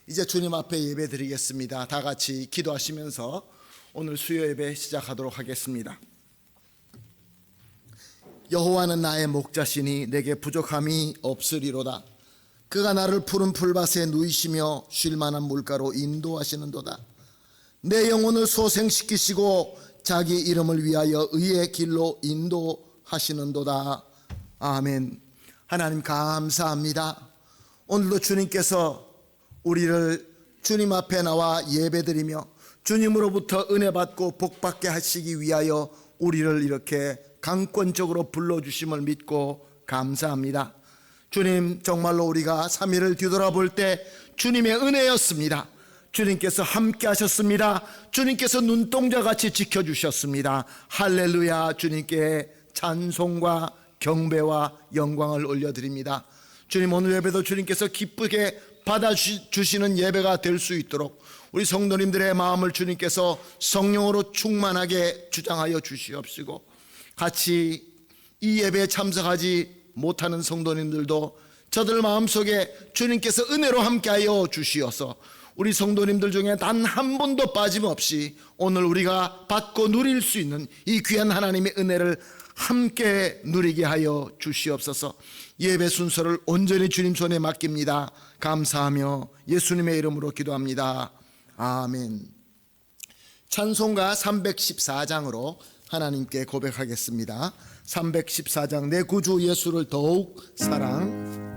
이제 주님 앞에 예배 드리겠습니다. 다 같이 기도하시면서 오늘 수요 예배 시작하도록 하겠습니다. 여호와는 나의 목자시니 내게 부족함이 없으리로다. 그가 나를 푸른 풀밭에 누이시며 쉴만한 물가로 인도하시는도다. 내 영혼을 소생시키시고 자기 이름을 위하여 의의 길로 인도하시는도다. 아멘. 하나님 감사합니다. 오늘도 주님께서 우리를 주님 앞에 나와 예배드리며 주님으로부터 은혜 받고 복 받게 하시기 위하여 우리를 이렇게 강권적으로 불러주심을 믿고 감사합니다. 주님, 정말로 우리가 3일을 뒤돌아볼 때 주님의 은혜였습니다. 주님께서 함께 하셨습니다. 주님께서 눈동자같이 지켜주셨습니다. 할렐루야. 주님께 찬송과 경배와 영광을 올려드립니다. 주님, 오늘 예배도 주님께서 기쁘게 받아주시는 예배가 될 수 있도록 우리 성도님들의 마음을 주님께서 성령으로 충만하게 주장하여 주시옵시고, 같이 이 예배에 참석하지 못하는 성도님들도 저들 마음속에 주님께서 은혜로 함께하여 주시어서 우리 성도님들 중에 단 한 분도 빠짐없이 오늘 우리가 받고 누릴 수 있는 이 귀한 하나님의 은혜를 함께 누리게 하여 주시옵소서. 예배 순서를 온전히 주님 손에 맡깁니다. 감사하며 예수님의 이름으로 기도합니다. 아멘. 찬송가 314장으로 하나님께 고백하겠습니다. 314장 내 구주 예수를 더욱 사랑.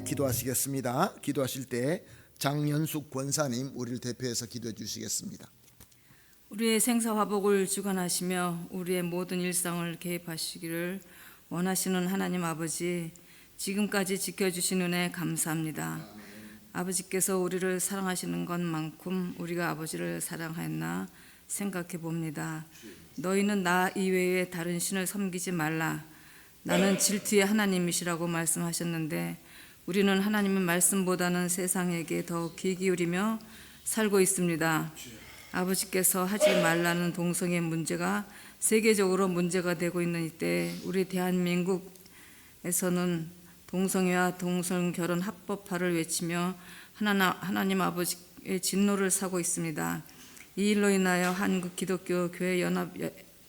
기도하시겠습니다. 기도하실 때 장연숙 권사님 우리를 대표해서 기도해 주시겠습니다. 우리의 생사화복을 주관하시며 우리의 모든 일상을 개입하시기를 원하시는 하나님 아버지, 지금까지 지켜주신 은혜 감사합니다. 아버지께서 우리를 사랑하시는 것만큼 우리가 아버지를 사랑하였나 생각해 봅니다. 너희는 나 이외에 다른 신을 섬기지 말라. 나는 질투의 하나님이시라고 말씀하셨는데 우리는 하나님의 말씀보다는 세상에게 더 귀 기울이며 살고 있습니다. 아버지께서 하지 말라는 동성애 문제가 세계적으로 문제가 되고 있는 이때 우리 대한민국에서는 동성애와 동성결혼 합법화를 외치며 하나님 아버지의 진노를 사고 있습니다. 이 일로 인하여 한국 기독교 교회 연합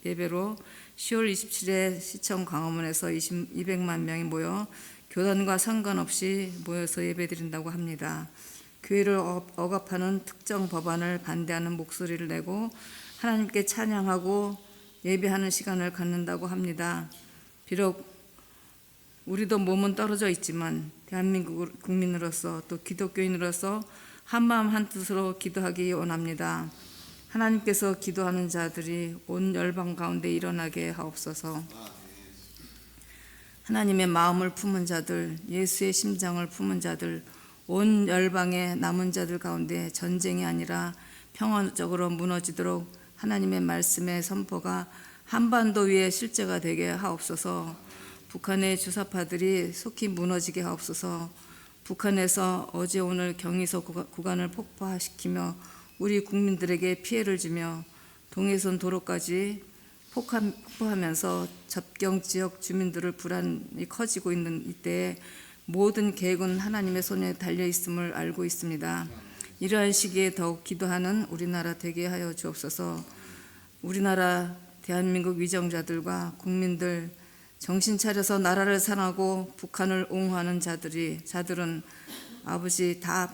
예배로 10월 27일 시청 광화문에서 200만 명이 모여 교단과 상관없이 모여서 예배드린다고 합니다. 교회를 억압하는 특정 법안을 반대하는 목소리를 내고 하나님께 찬양하고 예배하는 시간을 갖는다고 합니다. 비록 우리도 몸은 떨어져 있지만 대한민국 국민으로서 또 기독교인으로서 한마음 한뜻으로 기도하기 원합니다. 하나님께서 기도하는 자들이 온 열방 가운데 일어나게 하옵소서. 하나님의 마음을 품은 자들, 예수의 심장을 품은 자들, 온 열방의 남은 자들 가운데 전쟁이 아니라 평화적으로 무너지도록 하나님의 말씀의 선포가 한반도 위에 실제가 되게 하옵소서. 북한의 주사파들이 속히 무너지게 하옵소서. 북한에서 어제 오늘 경의소 구간을 폭파시키며 우리 국민들에게 피해를 주며 동해선 도로까지 폭파하면서 접경 지역 주민들을 불안이 커지고 있는 이때에 모든 계획은 하나님의 손에 달려 있음을 알고 있습니다. 이러한 시기에 더욱 기도하는 우리나라 되게 하여 주옵소서. 우리나라 대한민국 위정자들과 국민들 정신 차려서 나라를 사랑하고 북한을 옹호하는 자들은 아버지 다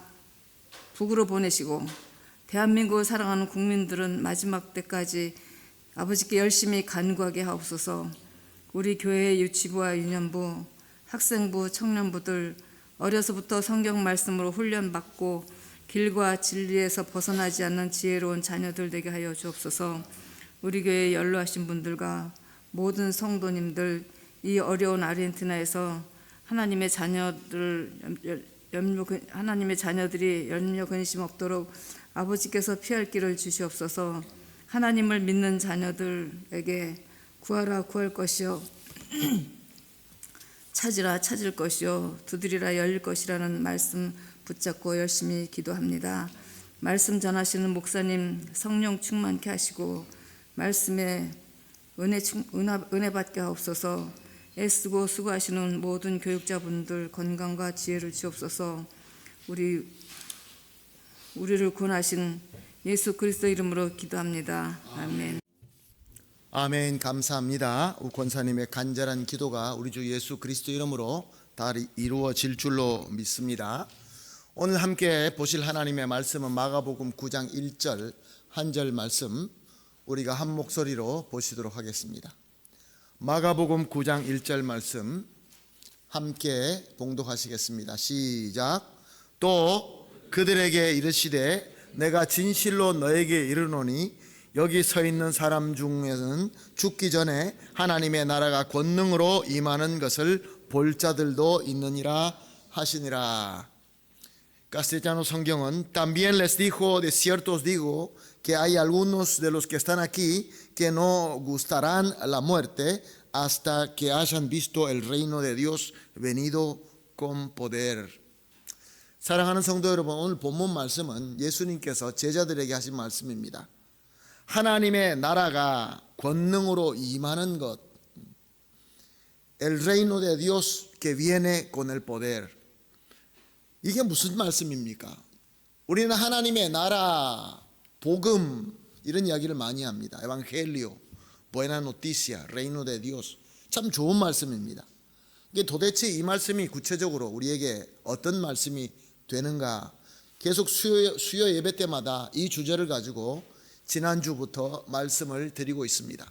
북으로 보내시고 대한민국을 사랑하는 국민들은 마지막 때까지 아버지께 열심히 간구하게 하옵소서. 우리 교회의 유치부와 유년부, 학생부, 청년부들 어려서부터 성경 말씀으로 훈련받고 길과 진리에서 벗어나지 않는 지혜로운 자녀들 되게 하여 주옵소서. 우리 교회에 연로하신 분들과 모든 성도님들 이 어려운 아르헨티나에서 하나님의 자녀들이 염려 근심 없도록 아버지께서 피할 길을 주시옵소서. 하나님을 믿는 자녀들에게 구하라 구할 것이요 찾으라 찾을 것이요 두드리라 열릴 것이라는 말씀 붙잡고 열심히 기도합니다. 말씀 전하시는 목사님 성령 충만케 하시고 말씀에 은혜 받게 하옵소서. 애쓰고 수고하시는 모든 교육자분들 건강과 지혜를 주옵소서. 우리를 구원하신 예수 그리스도 이름으로 기도합니다. 아멘. 아멘. 감사합니다. 우 권사님의 간절한 기도가 우리 주 예수 그리스도 이름으로 다 이루어질 줄로 믿습니다. 오늘 함께 보실 하나님의 말씀은 마가복음 9장 1절 한 절 말씀 우리가 한 목소리로 보시도록 하겠습니다. 마가복음 9장 1절 말씀 함께 봉독하시겠습니다. 시작. 또 그들에게 이르시되 내가 진실로 너에게 이르노니 여기 서 있는 사람 중에는 죽기 전에 하나님의 나라가 권능으로 임하는 것을 볼 자들도 있느니라 하시니라. Castellano 성경은 También les dijo de cierto os digo que hay algunos de los que están aquí que no gustarán la muerte hasta que hayan visto el reino de Dios venido con poder. 사랑하는 성도 여러분, 오늘 본문 말씀은 예수님께서 제자들에게 하신 말씀입니다. 하나님의 나라가 권능으로 임하는 것, el reino de Dios que viene con el poder. 이게 무슨 말씀입니까? 우리는 하나님의 나라, 복음 이런 이야기를 많이 합니다. 에반겔리오, buena noticia, reino de Dios. 참 좋은 말씀입니다. 이게 도대체 이 말씀이 구체적으로 우리에게 어떤 말씀이 되는가? 계속 수요 예배 때마다 이 주제를 가지고 지난주부터 말씀을 드리고 있습니다.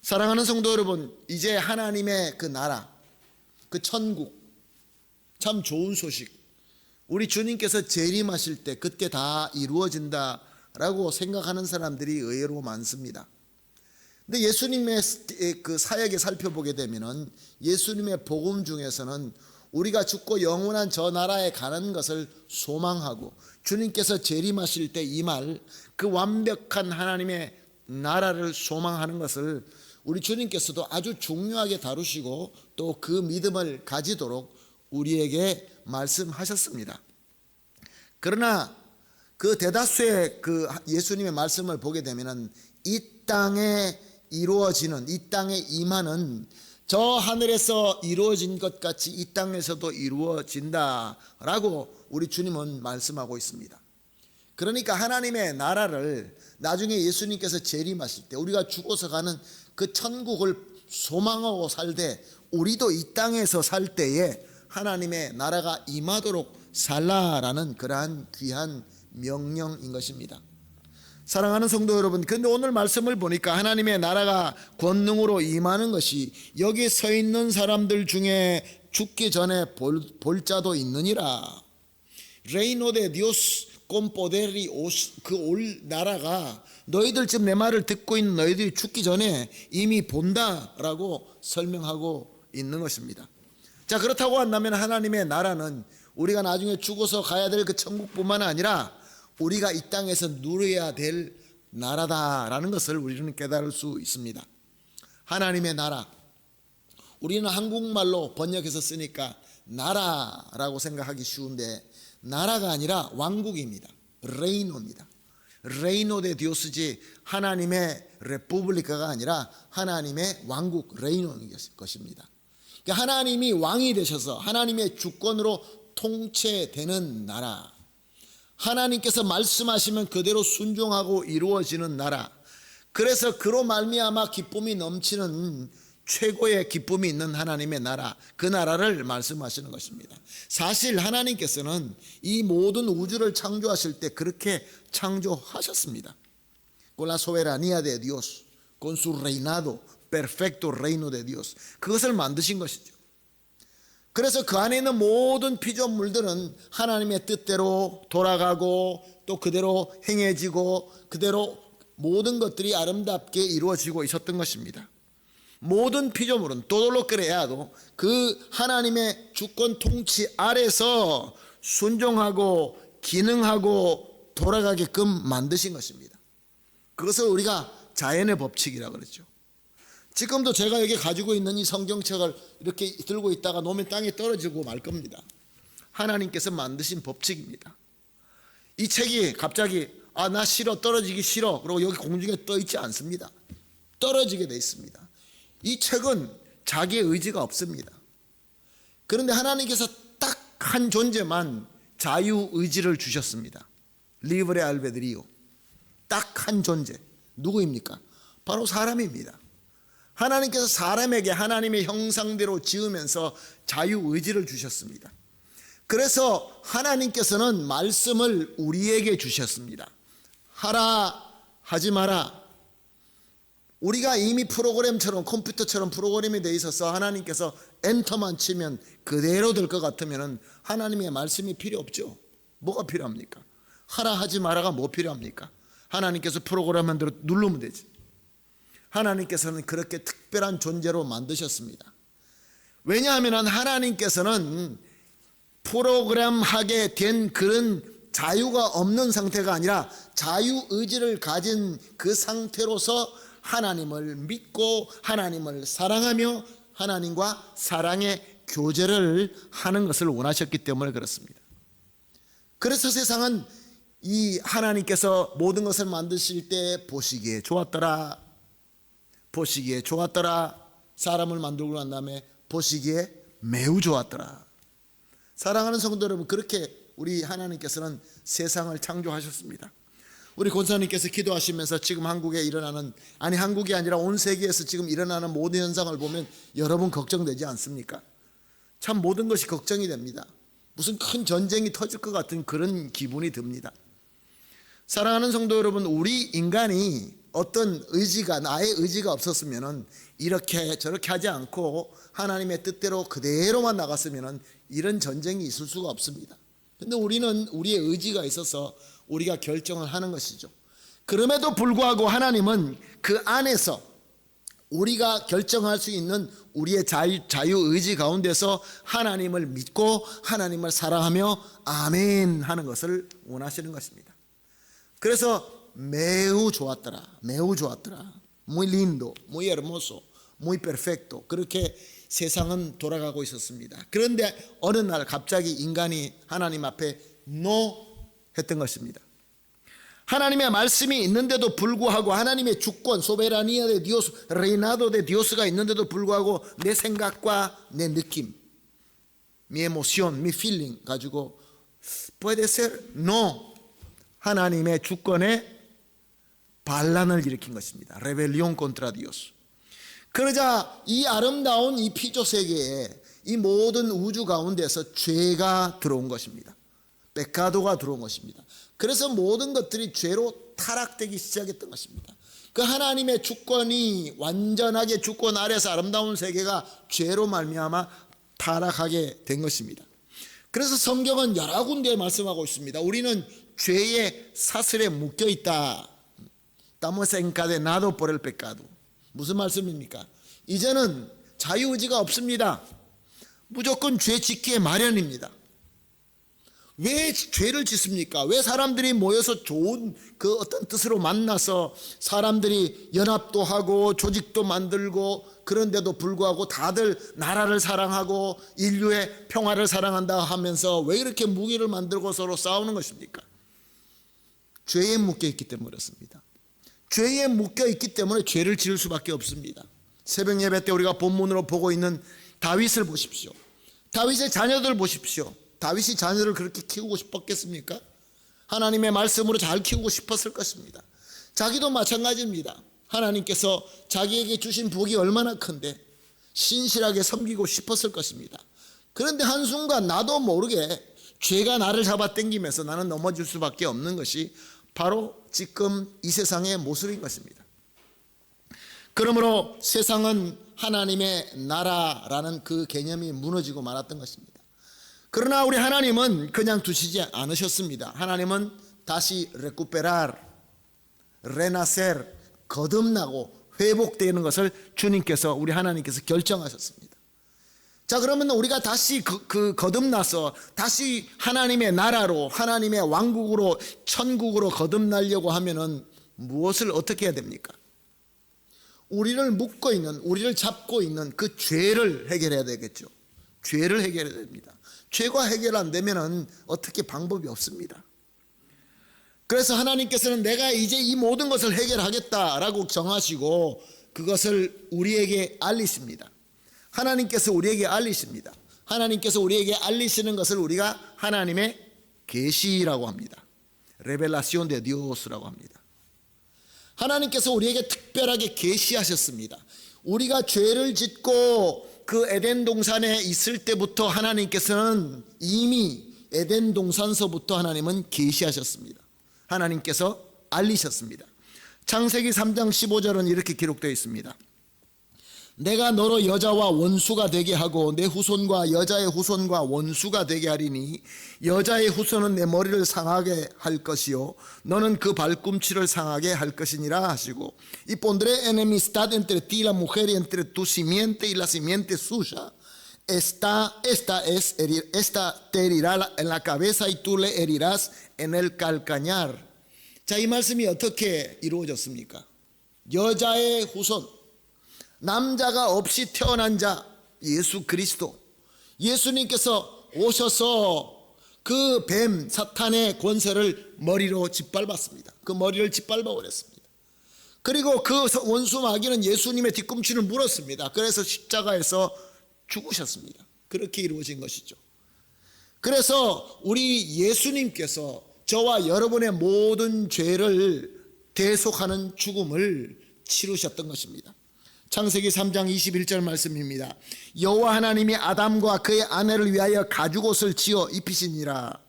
사랑하는 성도 여러분, 이제 하나님의 그 나라, 그 천국, 참 좋은 소식, 우리 주님께서 재림하실 때 그때 다 이루어진다라고 생각하는 사람들이 의외로 많습니다. 근데 예수님의 그 사역에 살펴보게 되면은 예수님의 복음 중에서는 우리가 죽고 영원한 저 나라에 가는 것을 소망하고 주님께서 재림하실 때 임할 그 완벽한 하나님의 나라를 소망하는 것을 우리 주님께서도 아주 중요하게 다루시고 또 그 믿음을 가지도록 우리에게 말씀하셨습니다. 그러나 그 대다수의 그 예수님의 말씀을 보게 되면은 이 땅에 이루어지는, 이 땅에 임하는 저 하늘에서 이루어진 것 같이 이 땅에서도 이루어진다라고 우리 주님은 말씀하고 있습니다. 그러니까 하나님의 나라를 나중에 예수님께서 재림하실 때 우리가 죽어서 가는 그 천국을 소망하고 살 때, 우리도 이 땅에서 살 때에 하나님의 나라가 임하도록 살라라는 그러한 귀한 명령인 것입니다. 사랑하는 성도 여러분, 그런데 오늘 말씀을 보니까 하나님의 나라가 권능으로 임하는 것이 여기 서 있는 사람들 중에 죽기 전에 볼 자도 있느니라. Reino de Dios con poder, 그 올 나라가 너희들 지금 내 말을 듣고 있는 너희들이 죽기 전에 이미 본다라고 설명하고 있는 것입니다. 자, 그렇다고 한다면 하나님의 나라는 우리가 나중에 죽어서 가야 될 그 천국뿐만 아니라 우리가 이 땅에서 누려야 될 나라다라는 것을 우리는 깨달을 수 있습니다. 하나님의 나라, 우리는 한국말로 번역해서 쓰니까 나라라고 생각하기 쉬운데 나라가 아니라 왕국입니다. 레이노입니다. 레이노 데 디오스지 하나님의 레푸블리카가 아니라 하나님의 왕국, 레이노인 것입니다. 그러니까 하나님이 왕이 되셔서 하나님의 주권으로 통치되는 나라, 하나님께서 말씀하시면 그대로 순종하고 이루어지는 나라, 그래서 그로 말미암아 기쁨이 넘치는 최고의 기쁨이 있는 하나님의 나라, 그 나라를 말씀하시는 것입니다. 사실 하나님께서는 이 모든 우주를 창조하실 때 그렇게 창조하셨습니다. Con la soberanía de Dios, con su reinado, perfecto reino de Dios, 그것을 만드신 것이죠. 그래서 그 안에 있는 모든 피조물들은 하나님의 뜻대로 돌아가고 또 그대로 행해지고 그대로 모든 것들이 아름답게 이루어지고 있었던 것입니다. 모든 피조물은 todo lo creado 그 하나님의 주권 통치 아래서 순종하고 기능하고 돌아가게끔 만드신 것입니다. 그것을 우리가 자연의 법칙이라고 그러죠. 지금도 제가 여기 가지고 있는 이 성경책을 이렇게 들고 있다가 놓으면 땅에 떨어지고 말 겁니다. 하나님께서 만드신 법칙입니다. 이 책이 갑자기 나 싫어, 떨어지기 싫어, 그리고 여기 공중에 떠 있지 않습니다. 떨어지게 돼 있습니다. 이 책은 자기의 의지가 없습니다. 그런데 하나님께서 딱 한 존재만 자유의지를 주셨습니다. 리브레 알베드리오, 딱 한 존재, 누구입니까? 바로 사람입니다. 하나님께서 사람에게 하나님의 형상대로 지으면서 자유의지를 주셨습니다. 그래서 하나님께서는 말씀을 우리에게 주셨습니다. 하라, 하지 마라. 우리가 이미 프로그램처럼, 컴퓨터처럼 프로그램이 돼 있어서 하나님께서 엔터만 치면 그대로 될 것 같으면 하나님의 말씀이 필요 없죠. 뭐가 필요합니까? 하라, 하지 마라가 뭐 필요합니까? 하나님께서 프로그램만 대로 누르면 되지. 하나님께서는 그렇게 특별한 존재로 만드셨습니다. 왜냐하면 하나님께서는 프로그램하게 된 그런 자유가 없는 상태가 아니라 자유의지를 가진 그 상태로서 하나님을 믿고 하나님을 사랑하며 하나님과 사랑의 교제를 하는 것을 원하셨기 때문에 그렇습니다. 그래서 세상은 이 하나님께서 모든 것을 만드실 때 보시기에 좋았더라, 보시기에 좋았더라, 사람을 만들고 난 다음에 보시기에 매우 좋았더라. 사랑하는 성도 여러분, 그렇게 우리 하나님께서는 세상을 창조하셨습니다. 우리 권사님께서 기도하시면서 지금 한국에 일어나는, 아니 한국이 아니라 온 세계에서 지금 일어나는 모든 현상을 보면 여러분 걱정되지 않습니까? 참 모든 것이 걱정이 됩니다. 무슨 큰 전쟁이 터질 것 같은 그런 기분이 듭니다. 사랑하는 성도 여러분, 우리 인간이 어떤 의지가, 나의 의지가 없었으면 이렇게 저렇게 하지 않고 하나님의 뜻대로 그대로만 나갔으면 이런 전쟁이 있을 수가 없습니다. 근데 우리는 우리의 의지가 있어서 우리가 결정을 하는 것이죠. 그럼에도 불구하고 하나님은 그 안에서 우리가 결정할 수 있는 우리의 자유의지 가운데서 하나님을 믿고 하나님을 사랑하며 아멘 하는 것을 원하시는 것입니다. 그래서 매우 좋았더라, 매우 좋았더라, muy lindo, muy hermoso, muy perfecto, 그렇게 세상은 돌아가고 있었습니다. 그런데 어느 날 갑자기 인간이 하나님 앞에 no 했던 것입니다. 하나님의 말씀이 있는데도 불구하고 하나님의 주권, 소베라니아 데 디오스, 레이나도 데 디오스가 있는데도 불구하고 내 생각과 내 느낌, mi emoción, mi feeling 가지고 puede ser no, 하나님의 주권에 반란을 일으킨 것입니다. rebelión contra Dios. 그러자 이 아름다운 이 피조 세계에 이 모든 우주 가운데서 죄가 들어온 것입니다. 페카도가 들어온 것입니다. 그래서 모든 것들이 죄로 타락되기 시작했던 것입니다. 그 하나님의 주권이 완전하게 주권 아래서 아름다운 세계가 죄로 말미암아 타락하게 된 것입니다. 그래서 성경은 여러 군데에 말씀하고 있습니다. 우리는 죄의 사슬에 묶여 있다. Estamos encadenados por el pecado. 무슨 말씀입니까? 이제는 자유의지가 없습니다. 무조건 죄 짓기에 마련입니다. 왜 죄를 짓습니까? 왜 사람들이 모여서 좋은 그 어떤 뜻으로 만나서 사람들이 연합도 하고 조직도 만들고 그런데도 불구하고 다들 나라를 사랑하고 인류의 평화를 사랑한다 하면서 왜 이렇게 무기를 만들고 서로 싸우는 것입니까? 죄에 묶여 있기 때문에 그렇습니다. 죄에 묶여 있기 때문에 죄를 지을 수밖에 없습니다. 새벽 예배 때 우리가 본문으로 보고 있는 다윗을 보십시오. 다윗의 자녀들 보십시오. 다윗이 자녀를 그렇게 키우고 싶었겠습니까? 하나님의 말씀으로 잘 키우고 싶었을 것입니다. 자기도 마찬가지입니다. 하나님께서 자기에게 주신 복이 얼마나 큰데 신실하게 섬기고 싶었을 것입니다. 그런데 한순간 나도 모르게 죄가 나를 잡아당기면서 나는 넘어질 수밖에 없는 것이 바로 지금 이 세상의 모습인 것입니다. 그러므로 세상은 하나님의 나라라는 그 개념이 무너지고 말았던 것입니다. 그러나 우리 하나님은 그냥 두시지 않으셨습니다. 하나님은 다시 recuperar, renacer, 거듭나고 회복되는 것을 주님께서, 우리 하나님께서 결정하셨습니다. 자, 그러면 우리가 다시 그 거듭나서 다시 하나님의 나라로, 하나님의 왕국으로, 천국으로 거듭나려고 하면은 무엇을 어떻게 해야 됩니까? 우리를 묶고 있는, 우리를 잡고 있는 그 죄를 해결해야 되겠죠. 죄를 해결해야 됩니다. 죄가 해결 안 되면은 어떻게 방법이 없습니다. 그래서 하나님께서는 내가 이제 이 모든 것을 해결하겠다라고 정하시고 그것을 우리에게 알리십니다. 하나님께서 우리에게 알리십니다. 하나님께서 우리에게 알리시는 것을 우리가 하나님의 계시라고 합니다. Revelación de Dios라고 합니다. 하나님께서 우리에게 특별하게 계시하셨습니다. 우리가 죄를 짓고 그 에덴 동산에 있을 때부터 하나님께서는 이미 에덴 동산서부터 하나님은 계시하셨습니다. 하나님께서 알리셨습니다. 창세기 3장 15절은 이렇게 기록되어 있습니다. 내가 너로 여자와 원수가 되게 하고 내 후손과 여자의 후손과 원수가 되게 하리니 여자의 후손은 내 머리를 상하게 할 것이요 너는 그 발꿈치를 상하게 할 것이니라 하시고 y pondré enemistad entre ti y la mujer y entre tu simiente y la simiente suya esta te herirá en la cabeza y tú le herirás en el calcañar. 자, 이 말씀이 어떻게 이루어졌습니까? 여자의 후손, 남자가 없이 태어난 자 예수 그리스도, 예수님께서 오셔서 그 뱀 사탄의 권세를 머리로 짓밟았습니다. 그 머리를 짓밟아 버렸습니다. 그리고 그 원수 마귀는 예수님의 뒤꿈치를 물었습니다. 그래서 십자가에서 죽으셨습니다. 그렇게 이루어진 것이죠. 그래서 우리 예수님께서 저와 여러분의 모든 죄를 대속하는 죽음을 치르셨던 것입니다. 창세기 3장 21절 말씀입니다. 여호와 하나님이 아담과 그의 아내를 위하여 가죽옷을 지어 입히시니라.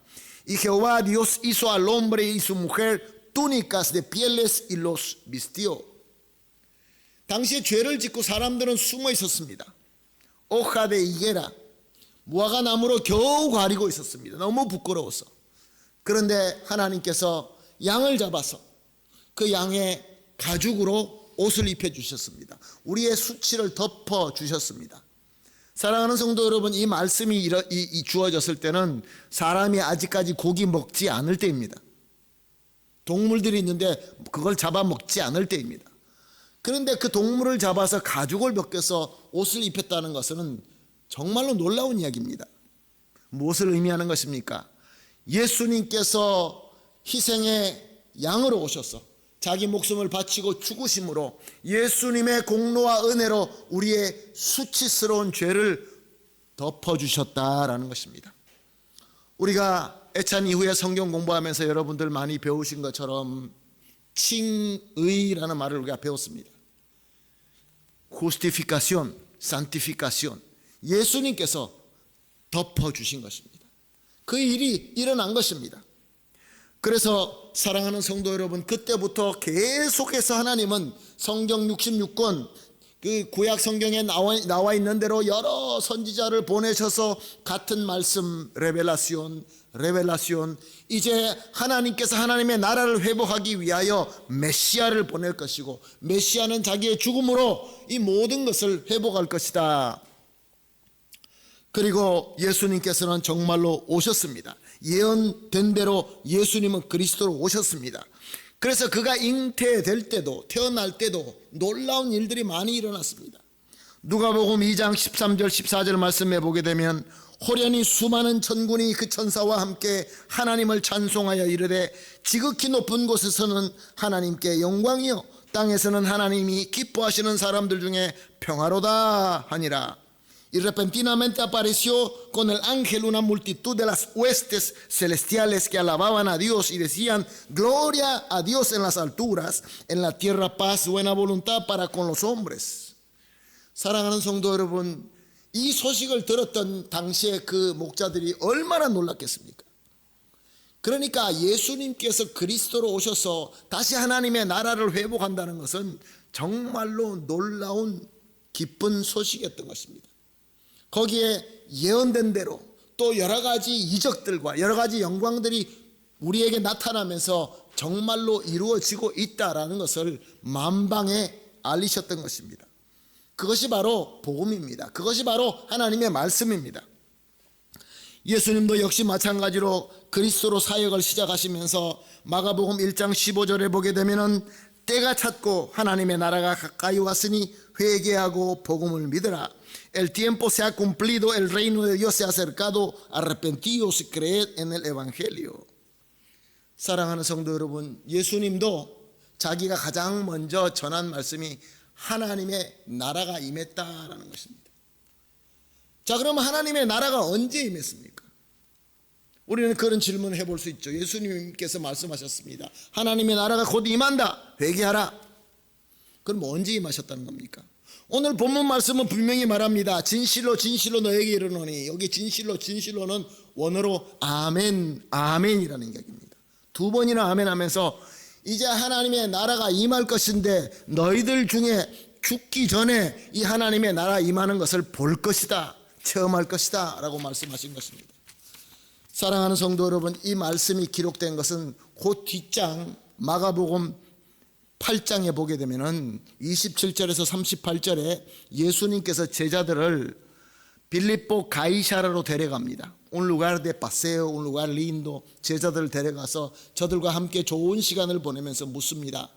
Y Jehová Dios hizo al hombre y su mujer túnicas de pieles y los vistió. 당시에 죄를 짓고 사람들은 숨어 있었습니다. hoja de higuera, 무화과 나무로 겨우 가리고 있었습니다. 너무 부끄러워서. 그런데 하나님께서 양을 잡아서 그 양의 가죽으로 옷을 입혀주셨습니다. 우리의 수치를 덮어주셨습니다. 사랑하는 성도 여러분, 이 말씀이 주어졌을 때는 사람이 아직까지 고기 먹지 않을 때입니다. 동물들이 있는데 그걸 잡아먹지 않을 때입니다. 그런데 그 동물을 잡아서 가죽을 벗겨서 옷을 입혔다는 것은 정말로 놀라운 이야기입니다. 무엇을 의미하는 것입니까? 예수님께서 희생의 양으로 오셔서 자기 목숨을 바치고 죽으심으로 예수님의 공로와 은혜로 우리의 수치스러운 죄를 덮어주셨다라는 것입니다. 우리가 애찬 이후에 성경 공부하면서 여러분들 많이 배우신 것처럼 칭의라는 말을 우리가 배웠습니다. justificación, santificación. 예수님께서 덮어주신 것입니다. 그 일이 일어난 것입니다. 그래서 사랑하는 성도 여러분, 그때부터 계속해서 하나님은 성경 66권 그 구약 성경에 나와 있는 대로 여러 선지자를 보내셔서 같은 말씀 레벨라시온 이제 하나님께서 하나님의 나라를 회복하기 위하여 메시아를 보낼 것이고 메시아는 자기의 죽음으로 이 모든 것을 회복할 것이다. 그리고 예수님께서는 정말로 오셨습니다. 예언된 대로 예수님은 그리스도로 오셨습니다. 그래서 그가 잉태될 때도 태어날 때도 놀라운 일들이 많이 일어났습니다. 누가복음 2장 13절 14절 말씀에 보게 되면 호련히 수많은 천군이 그 천사와 함께 하나님을 찬송하여 이르되 지극히 높은 곳에서는 하나님께 영광이요 땅에서는 하나님이 기뻐하시는 사람들 중에 평화로다 하니라. Y repentinamente apareció con el ángel una multitud de las huestes celestiales que alababan a Dios y decían: Gloria a Dios en las alturas, en la tierra paz, buena voluntad para con los hombres. 사랑하는 성도 여러분, 이 소식을 들었던 당시에 그 목자들이 얼마나 놀랐겠습니까? 그러니까 예수님께서 그리스도로 오셔서 다시 하나님의 나라를 회복한다는 것은 정말로 놀라운 기쁜 소식이었던 것입니다. 거기에 예언된 대로 또 여러 가지 이적들과 여러 가지 영광들이 우리에게 나타나면서 정말로 이루어지고 있다라는 것을 만방에 알리셨던 것입니다. 그것이 바로 복음입니다. 그것이 바로 하나님의 말씀입니다. 예수님도 역시 마찬가지로 그리스도로 사역을 시작하시면서 마가복음 1장 15절에 보게 되면은 때가 찼고 하나님의 나라가 가까이 왔으니 회개하고 복음을 믿으라. El tiempo se ha cumplido, el reino de Dios se ha acercado, arrepentíos y creed en el evangelio. 사랑하는 성도 여러분, 예수님도 자기가 가장 먼저 전한 말씀이 하나님의 나라가 임했다라는 것입니다. 자, 그러면 하나님의 나라가 언제 임했습니까? 우리는 그런 질문을 해볼 수 있죠. 예수님께서 말씀하셨습니다. 하나님의 나라가 곧 임한다. 회개하라. 그럼 언제 임하셨다는 겁니까? 오늘 본문 말씀은 분명히 말합니다. 진실로 진실로 너에게 이르노니. 여기 진실로는 원어로 아멘, 아멘이라는 이야기입니다. 두 번이나 아멘 하면서 이제 하나님의 나라가 임할 것인데 너희들 중에 죽기 전에 이 하나님의 나라 임하는 것을 볼 것이다, 체험할 것이다 라고 말씀하신 것입니다. 사랑하는 성도 여러분, 이 말씀이 기록된 것은 그 뒷장 마가복음 8장에 보게 되면은 27절에서 38절에 예수님께서 제자들을 빌립보 가이사라로 데려갑니다. Un lugar de paseo, un lugar lindo. 제자들을 데려가서 저들과 함께 좋은 시간을 보내면서 묻습니다.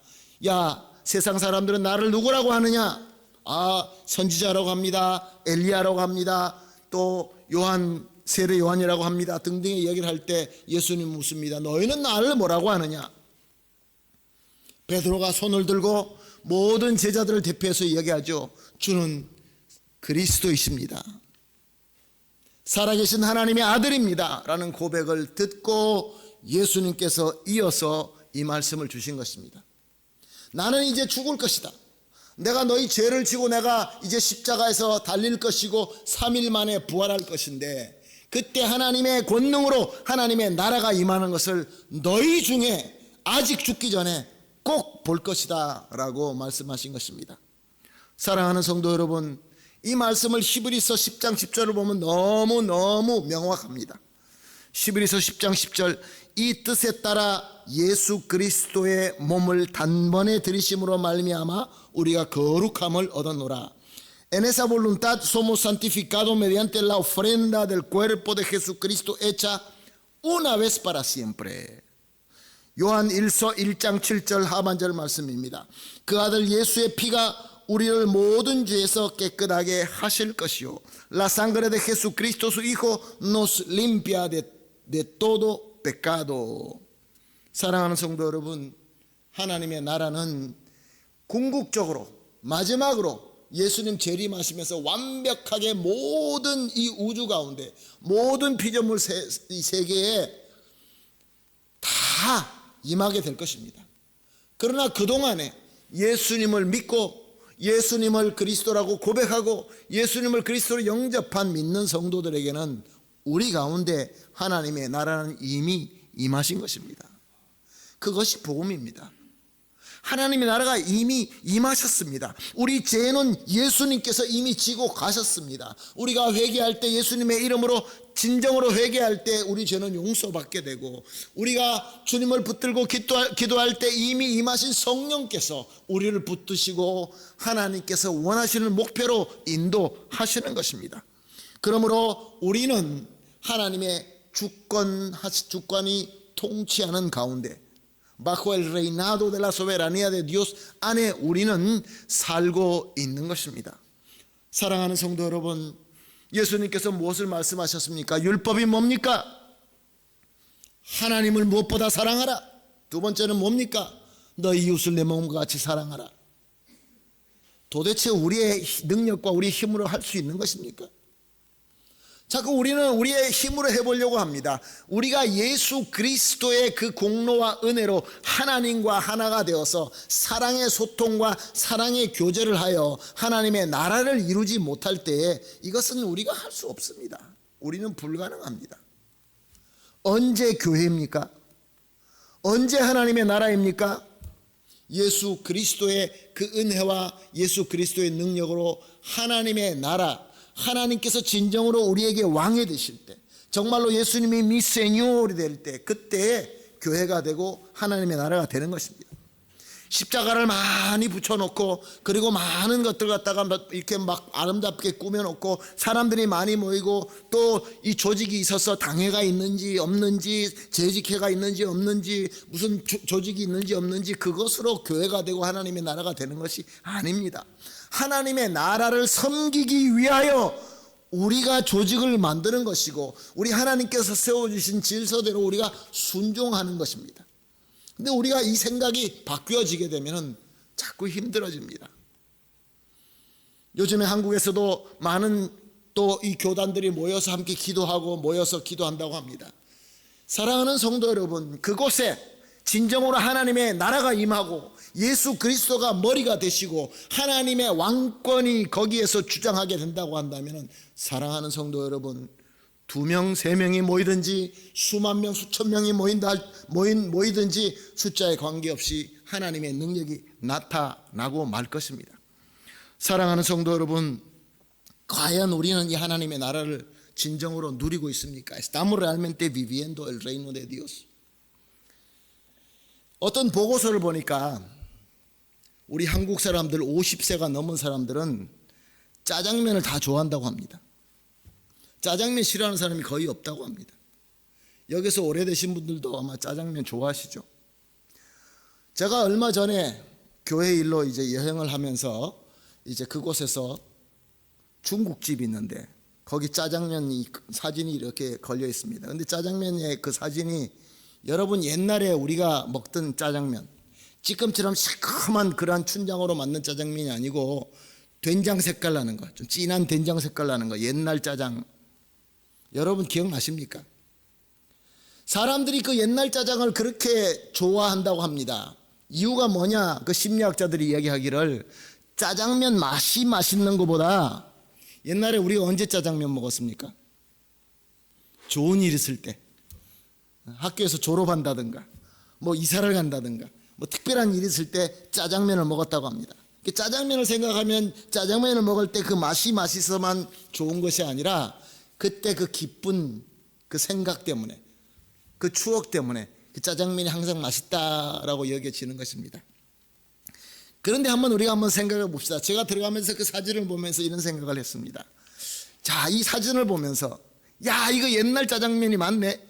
야, 세상 사람들은 나를 누구라고 하느냐? 아, 선지자라고 합니다. 엘리야라고 합니다. 또 요한, 세례 요한이라고 합니다. 등등의 이야기를 할 때 예수님 묻습니다. 너희는 나를 뭐라고 하느냐? 베드로가 손을 들고 모든 제자들을 대표해서 이야기하죠. 주는 그리스도이십니다. 살아계신 하나님의 아들입니다 라는 고백을 듣고 예수님께서 이어서 이 말씀을 주신 것입니다. 나는 이제 죽을 것이다. 내가 너희 죄를 지고 내가 이제 십자가에서 달릴 것이고 3일 만에 부활할 것인데 그때 하나님의 권능으로 하나님의 나라가 임하는 것을 너희 중에 아직 죽기 전에 꼭 볼 것이다 라고 말씀하신 것입니다. 사랑하는 성도 여러분, 이 말씀을 히브리서 10장 10절을 보면 너무 명확합니다. 히브리서 10장 10절, 이 뜻에 따라 예수 그리스도의 몸을 단번에 들이심으로 말미암아 우리가 거룩함을 얻었노라. En esa voluntad somos santificados mediante la ofrenda del cuerpo de Jesucristo hecha una vez para siempre. 요한 1서 1장 7절 하반절 말씀입니다. 그 아들 예수의 피가 우리를 모든 죄에서 깨끗하게 하실 것이요. La sangre de Jesucristo su Hijo nos limpia de todo pecado. 사랑하는 성도 여러분, 하나님의 나라는 궁극적으로 마지막으로 예수님 재림하시면서 완벽하게 모든 이 우주 가운데 모든 피조물 이 세계에 다 임하게 될 것입니다. 그러나 그동안에 예수님을 믿고 예수님을 그리스도라고 고백하고 예수님을 그리스도로 영접한 믿는 성도들에게는 우리 가운데 하나님의 나라는 이미 임하신 것입니다. 그것이 복음입니다. 하나님의 나라가 이미 임하셨습니다. 우리 죄는 예수님께서 이미 지고 가셨습니다. 우리가 회개할 때 예수님의 이름으로 진정으로 회개할 때 우리 죄는 용서받게 되고, 우리가 주님을 붙들고 기도할 때 이미 임하신 성령께서 우리를 붙드시고 하나님께서 원하시는 목표로 인도하시는 것입니다. 그러므로 우리는 하나님의 주권이 통치하는 가운데 bajo el reinado de la soberanía de Dios 안에 우리는 살고 있는 것입니다. 사랑하는 성도 여러분, 예수님께서 무엇을 말씀하셨습니까? 율법이 뭡니까? 하나님을 무엇보다 사랑하라. 두 번째는 뭡니까? 너 이웃을 내 몸과 같이 사랑하라. 도대체 우리의 능력과 우리의 힘으로 할 수 있는 것입니까? 자꾸 우리는 우리의 힘으로 해보려고 합니다. 우리가 예수 그리스도의 그 공로와 은혜로 하나님과 하나가 되어서 사랑의 소통과 사랑의 교제를 하여 하나님의 나라를 이루지 못할 때에 이것은 우리가 할 수 없습니다. 우리는 불가능합니다. 언제 교회입니까? 언제 하나님의 나라입니까? 예수 그리스도의 그 은혜와 예수 그리스도의 능력으로 하나님의 나라, 하나님께서 진정으로 우리에게 왕이 되실 때, 정말로 예수님이 미세뇨리 될 때, 그때 교회가 되고 하나님의 나라가 되는 것입니다. 십자가를 많이 붙여놓고 그리고 많은 것들 갖다가 이렇게 막 아름답게 꾸며놓고 사람들이 많이 모이고 또 이 조직이 있어서 당회가 있는지 없는지 재직회가 있는지 없는지 무슨 조직이 있는지 없는지 그것으로 교회가 되고 하나님의 나라가 되는 것이 아닙니다. 하나님의 나라를 섬기기 위하여 우리가 조직을 만드는 것이고 우리 하나님께서 세워주신 질서대로 우리가 순종하는 것입니다. 근데 우리가 이 생각이 바뀌어지게 되면 자꾸 힘들어집니다. 요즘에 한국에서도 많은 또 이 교단들이 모여서 함께 기도하고 모여서 기도한다고 합니다. 사랑하는 성도 여러분, 그곳에 진정으로 하나님의 나라가 임하고 예수 그리스도가 머리가 되시고 하나님의 왕권이 거기에서 주장하게 된다고 한다면, 사랑하는 성도 여러분, 2명, 3명이 모이든지 수만 명, 수천 명이 모이든지 숫자에 관계없이 하나님의 능력이 나타나고 말 것입니다. 사랑하는 성도 여러분, 과연 우리는 이 하나님의 나라를 진정으로 누리고 있습니까? Estamos realmente viviendo el reino de Dios. 어떤 보고서를 보니까 우리 한국 사람들 50세가 넘은 사람들은 짜장면을 다 좋아한다고 합니다. 짜장면 싫어하는 사람이 거의 없다고 합니다. 여기서 오래되신 분들도 아마 짜장면 좋아하시죠. 제가 얼마 전에 교회 일로 이제 여행을 하면서 이제 그곳에서 중국집이 있는데 거기 짜장면이 사진이 이렇게 걸려 있습니다. 근데 짜장면의 그 사진이 여러분 옛날에 우리가 먹던 짜장면, 찌끔처럼 시큼한 그러한 춘장으로 만든 짜장면이 아니고 된장 색깔 나는 거, 좀 진한 된장 색깔 나는 거, 옛날 짜장. 여러분 기억나십니까? 사람들이 그 옛날 짜장을 그렇게 좋아한다고 합니다. 이유가 뭐냐? 그 심리학자들이 이야기하기를 짜장면 맛이 맛있는 것보다 옛날에 우리가 언제 짜장면 먹었습니까? 좋은 일 있을 때, 학교에서 졸업한다든가 뭐 이사를 간다든가 뭐 특별한 일이 있을 때 짜장면을 먹었다고 합니다. 짜장면을 생각하면 짜장면을 먹을 때 그 맛이 맛있어만 좋은 것이 아니라 그때 그 기쁜 그 생각 때문에, 그 추억 때문에 그 짜장면이 항상 맛있다라고 여겨지는 것입니다. 그런데 우리가 한번 생각해 봅시다. 제가 들어가면서 그 사진을 보면서 이런 생각을 했습니다. 자, 이 사진을 보면서 야, 이거 옛날 짜장면이 맞네.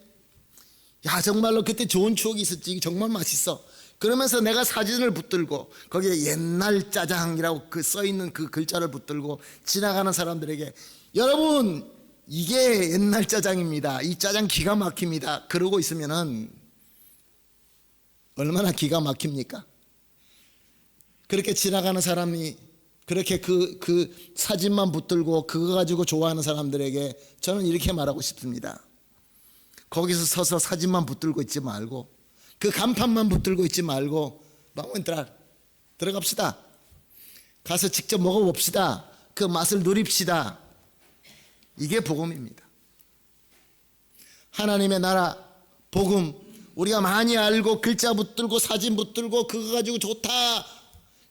야, 정말로 그때 좋은 추억이 있었지. 정말 맛있어. 그러면서 내가 사진을 붙들고 거기에 옛날 짜장이라고 그 써있는 그 글자를 붙들고 지나가는 사람들에게 여러분 이게 옛날 짜장입니다. 이 짜장 기가 막힙니다. 그러고 있으면은 얼마나 기가 막힙니까? 그렇게 지나가는 사람이 그렇게 그 사진만 붙들고 그거 가지고 좋아하는 사람들에게 저는 이렇게 말하고 싶습니다. 거기서 서서 사진만 붙들고 있지 말고 그 간판만 붙들고 있지 말고 들어갑시다. 가서 직접 먹어봅시다. 그 맛을 누립시다. 이게 복음입니다. 하나님의 나라 복음, 우리가 많이 알고 글자 붙들고 사진 붙들고 그거 가지고 좋다,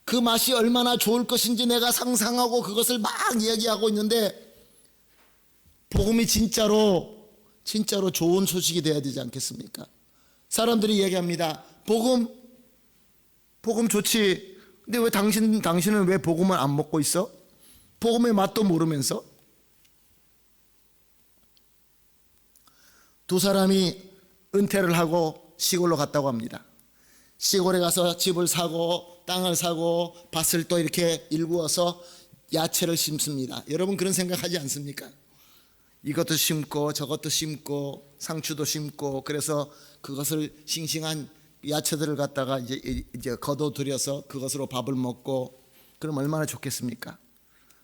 그 맛이 얼마나 좋을 것인지 내가 상상하고 그것을 막 이야기하고 있는데, 복음이 진짜로 좋은 소식이 돼야 되지 않겠습니까? 사람들이 얘기합니다. 복음 좋지. 근데 왜 당신은 왜 복음을 안 먹고 있어? 복음의 맛도 모르면서. 두 사람이 은퇴를 하고 시골로 갔다고 합니다. 시골에 가서 집을 사고 땅을 사고 밭을 또 이렇게 일구어서 야채를 심습니다. 여러분 그런 생각하지 않습니까? 이것도 심고 저것도 심고 상추도 심고, 그래서 그것을 싱싱한 야채들을 갖다가 이제 거둬들여서 그것으로 밥을 먹고, 그럼 얼마나 좋겠습니까?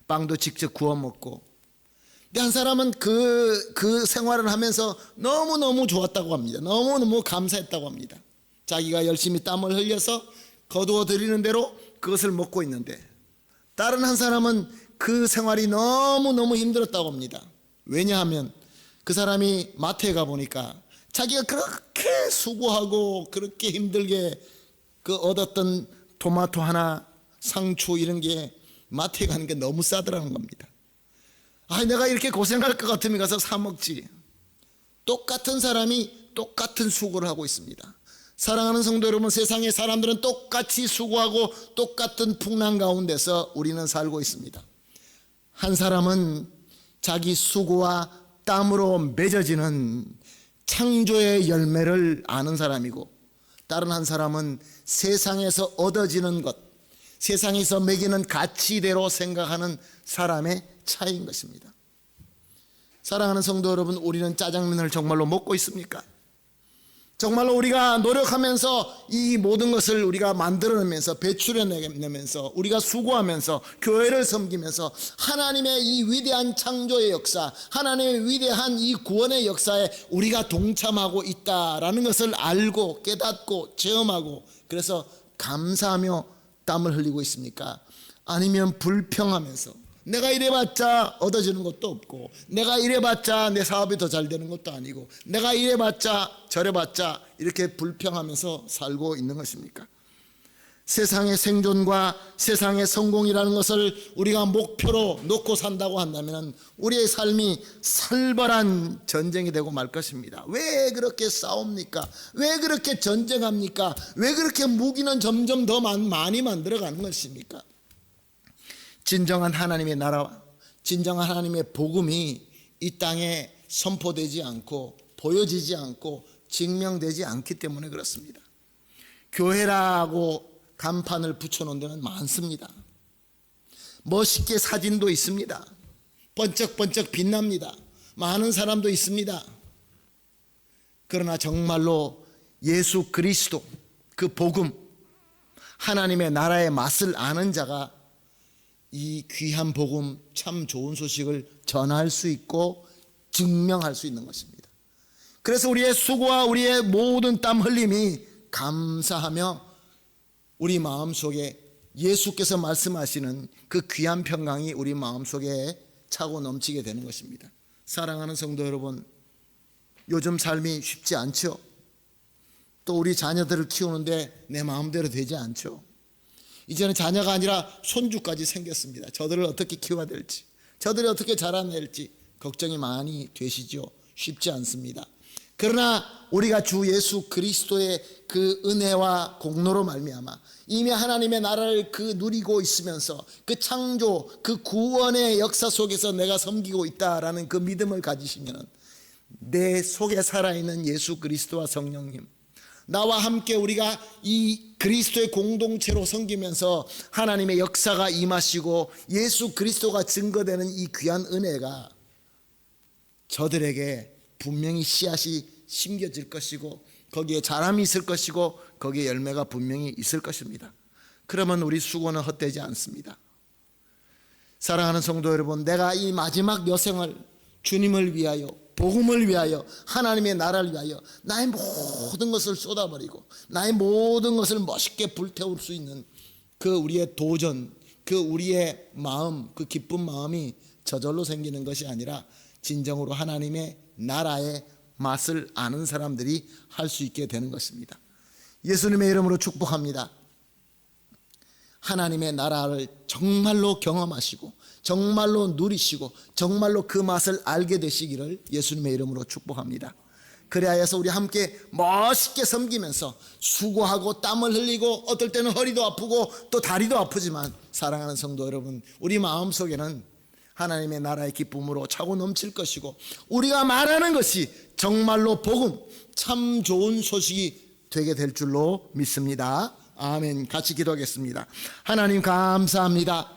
빵도 직접 구워 먹고. 근데 한 사람은 그 생활을 하면서 너무너무 좋았다고 합니다. 너무너무 감사했다고 합니다. 자기가 열심히 땀을 흘려서 거두어 들이는 대로 그것을 먹고 있는데, 다른 한 사람은 그 생활이 너무너무 힘들었다고 합니다. 왜냐하면 그 사람이 마트에 가보니까 자기가 그렇게 수고하고 그렇게 힘들게 그 얻었던 토마토 하나, 상추 이런 게 마트에 가는 게 너무 싸더라는 겁니다. 내가 이렇게 고생할 것 같으면 가서 사 먹지. 똑같은 사람이 똑같은 수고를 하고 있습니다. 사랑하는 성도 여러분, 세상의 사람들은 똑같이 수고하고 똑같은 풍랑 가운데서 우리는 살고 있습니다. 한 사람은 자기 수고와 땀으로 맺어지는 창조의 열매를 아는 사람이고, 다른 한 사람은 세상에서 얻어지는 것, 세상에서 매기는 가치대로 생각하는 사람의 차이인 것입니다. 사랑하는 성도 여러분, 우리는 짜장면을 정말로 먹고 있습니까? 정말로 우리가 노력하면서 이 모든 것을 우리가 만들어내면서 배출해내면서 우리가 수고하면서 교회를 섬기면서 하나님의 이 위대한 창조의 역사, 하나님의 위대한 이 구원의 역사에 우리가 동참하고 있다라는 것을 알고 깨닫고 체험하고, 그래서 감사하며 땀을 흘리고 있습니까? 아니면 불평하면서 내가 이래봤자 얻어지는 것도 없고, 내가 이래봤자 내 사업이 더 잘 되는 것도 아니고, 내가 이래봤자 저래봤자 이렇게 불평하면서 살고 있는 것입니까? 세상의 생존과 세상의 성공이라는 것을 우리가 목표로 놓고 산다고 한다면 우리의 삶이 살벌한 전쟁이 되고 말 것입니다. 왜 그렇게 싸웁니까? 왜 그렇게 전쟁합니까? 왜 그렇게 무기는 점점 더 많이 만들어가는 것입니까? 진정한 하나님의 나라와 진정한 하나님의 복음이 이 땅에 선포되지 않고 보여지지 않고 증명되지 않기 때문에 그렇습니다. 교회라고 간판을 붙여놓은 데는 많습니다. 멋있게 사진도 있습니다. 번쩍번쩍 빛납니다. 많은 사람도 있습니다. 그러나 정말로 예수 그리스도, 그 복음, 하나님의 나라의 맛을 아는 자가 이 귀한 복음, 참 좋은 소식을 전할 수 있고 증명할 수 있는 것입니다. 그래서 우리의 수고와 우리의 모든 땀 흘림이 감사하며 우리 마음속에 예수께서 말씀하시는 그 귀한 평강이 우리 마음속에 차고 넘치게 되는 것입니다. 사랑하는 성도 여러분, 요즘 삶이 쉽지 않죠. 또 우리 자녀들을 키우는데 내 마음대로 되지 않죠. 이제는 자녀가 아니라 손주까지 생겼습니다. 저들을 어떻게 키워야 될지, 저들이 어떻게 자라낼지 걱정이 많이 되시죠. 쉽지 않습니다. 그러나 우리가 주 예수 그리스도의 그 은혜와 공로로 말미암아 이미 하나님의 나라를 누리고 있으면서 그 창조, 그 구원의 역사 속에서 내가 섬기고 있다라는 그 믿음을 가지시면 내 속에 살아있는 예수 그리스도와 성령님, 나와 함께 우리가 이 그리스도의 공동체로 섬기면서 하나님의 역사가 임하시고 예수 그리스도가 증거되는 이 귀한 은혜가 저들에게 분명히 씨앗이 심겨질 것이고 거기에 자람이 있을 것이고 거기에 열매가 분명히 있을 것입니다. 그러면 우리 수고는 헛되지 않습니다. 사랑하는 성도 여러분, 내가 이 마지막 여생을 주님을 위하여, 복음을 위하여, 하나님의 나라를 위하여 나의 모든 것을 쏟아버리고 나의 모든 것을 멋있게 불태울 수 있는 그 우리의 도전, 그 우리의 마음, 그 기쁜 마음이 저절로 생기는 것이 아니라 진정으로 하나님의 나라의 맛을 아는 사람들이 할 수 있게 되는 것입니다. 예수님의 이름으로 축복합니다. 하나님의 나라를 정말로 경험하시고 정말로 누리시고 정말로 그 맛을 알게 되시기를 예수님의 이름으로 축복합니다. 그래야해서 우리 함께 멋있게 섬기면서 수고하고 땀을 흘리고 어떨 때는 허리도 아프고 또 다리도 아프지만 사랑하는 성도 여러분, 우리 마음속에는 하나님의 나라의 기쁨으로 차고 넘칠 것이고 우리가 말하는 것이 정말로 복음, 참 좋은 소식이 되게 될 줄로 믿습니다. 아멘. 같이 기도하겠습니다. 하나님 감사합니다.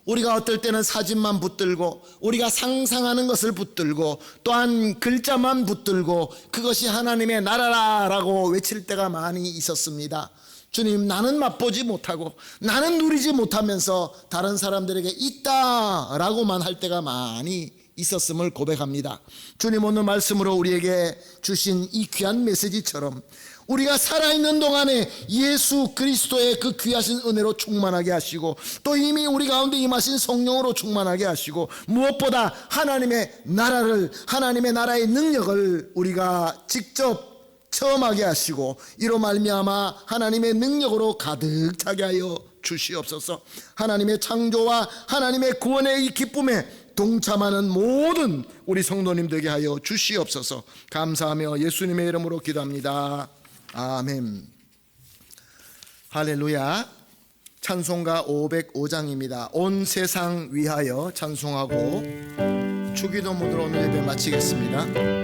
우리가 어떨 때는 사진만 붙들고 우리가 상상하는 것을 붙들고 또한 글자만 붙들고 그것이 하나님의 나라라고 외칠 때가 많이 있었습니다. 주님, 나는 맛보지 못하고 나는 누리지 못하면서 다른 사람들에게 있다라고만 할 때가 많이 있었음을 고백합니다. 주님, 오늘 말씀으로 우리에게 주신 이 귀한 메시지처럼 우리가 살아있는 동안에 예수 그리스도의 그 귀하신 은혜로 충만하게 하시고 또 이미 우리 가운데 임하신 성령으로 충만하게 하시고 무엇보다 하나님의 나라를, 하나님의 나라의 능력을 우리가 직접 체험하게 하시고 이로 말미암아 하나님의 능력으로 가득 차게 하여 주시옵소서. 하나님의 창조와 하나님의 구원의 이 기쁨에 동참하는 모든 우리 성도님 되게 하여 주시옵소서. 감사하며 예수님의 이름으로 기도합니다. 아멘. 할렐루야. 찬송가 505장입니다. 온 세상 위하여 찬송하고 주기도문으로 오늘 예배 마치겠습니다.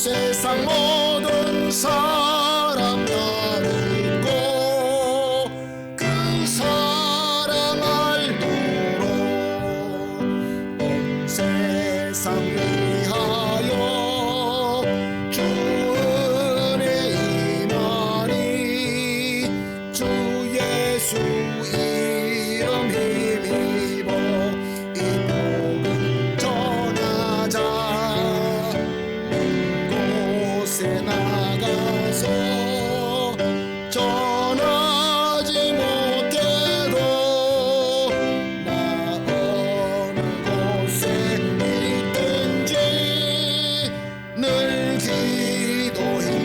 세상 모든 사람 나를 꼭 그 사랑 알도록 온 세상 위하여 주 은혜 임하니 주 예수 이름 힘입어 이 복음 전하자. 곳에 나가서 전하지 못해도 나 어느 곳에 있든지 늘 기도해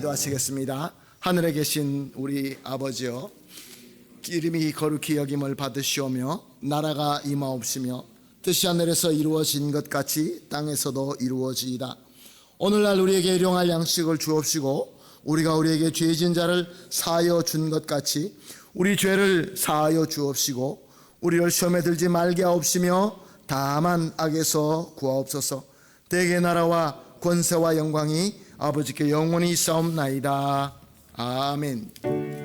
기도하시겠습니다. 하늘에 계신 우리 아버지여, 이름이 거룩히 여김을 받으시오며 나라가 임하옵시며 뜻이 하늘에서 이루어진 것 같이 땅에서도 이루어지이다. 오늘날 우리에게 일용할 양식을 주옵시고 우리가 우리에게 죄진 자를 사하여 준 것 같이 우리 죄를 사하여 주옵시고 우리를 시험에 들지 말게 하옵시며 다만 악에서 구하옵소서. 대개 나라와 권세와 영광이 아버지께 영원히 있사옵나이다. 아멘.